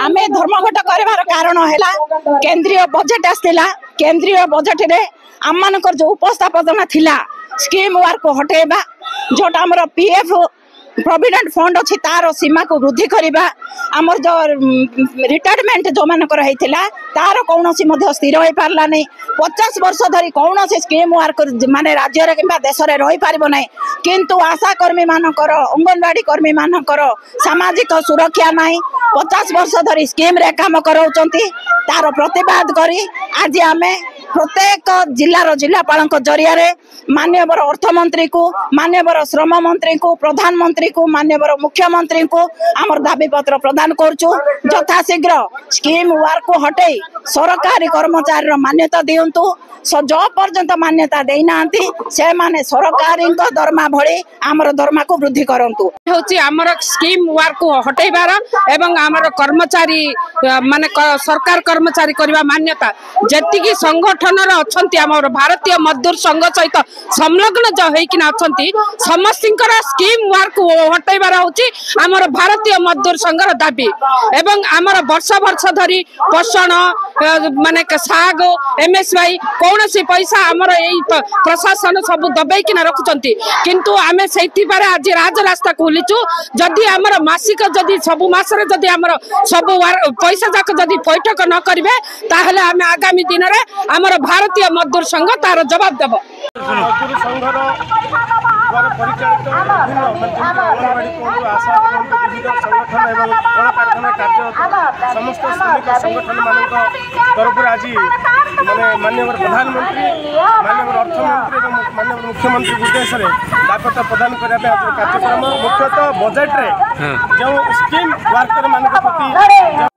आमे धर्मघट कर कारण है केंद्रीय बजेट आसला केंद्रीय बजेट रे आम मानकर जो उपस्थापना थिला स्कीम वर्क हटेबा जोटा आमर पीएफ प्रोविडेंट फंड अच्छी तार सीमा को वृद्धि करवा आमर जो रिटायरमेंट जो मानकर होता तार कौन स्थिर हो पार्ला नहीं 50 वर्ष धरी कौन स्कीम वर्क माने राज्य कि देश में रही पार ना किंतु आशा कर्मी मानकर अंगनवाड़ी कर्मी मानकर सामाजिक सुरक्षा नहीं 50 वर्ष धरी स्कीम रे काम कराउचंती तार प्रतिवाद करी आज आमे प्रत्येक जिलार जिलापाल जरिया माननीय अर्थमंत्री को माननीय श्रम मंत्री को प्रधानमंत्री को माननीय मुख्यमंत्री को आमर दाबी पत्र प्रदान करचु यथाशीघ्र स्कीम वर्क को हटे सरकारी कर्मचारी मान्यता दिंतु जो पर्यंत मान्यता देना से माने सरकारी दरमा भली आमर दरमा को वृद्धि करंतु होची आमर स्कीम वर्क को हटेबार एवं आमर कर्मचारी माने सरकार कर्मचारी करबा मान्यता जेतिकी संगठन अच्छी आमर भारतीय मजदूर संघ सहित संलग्न जो होइकिना अच्छी समस्तर स्कीम वर्क हटेबार होची आमर भारतीय मजदूर संघर दाबी एवं आमर वर्ष वर्ष धरी पोषण माने साग एमएसवाई कौन सी पैसा आमर यही प्रशासन सब दबेकिना रखुचंती किंतु आमे सेठी पारे आज राजरास्ता खोलीचु जदि आमर मासिक जदि सब मासरे जदि आमर सब पैसा जाक जदि बैठक न करिवे ताहले आमे आगामी दिन रे आमर भारतीय मजदूर संघ तार जवाब देबो मजदूर संघर द्वारा परिचालित आशा विविध संगठन एवं कल कारखाना कार्यरत समस्त श्रमिक संगठन मान तरफ आज माने माननीय प्रधानमंत्री माननीय अर्थमंत्री और माननीय मुख्यमंत्री उद्देश्य दायित्व प्रदान करने कार्यक्रम मुख्यतः बजेट रे जो स्कीम वर्कर मान प्रति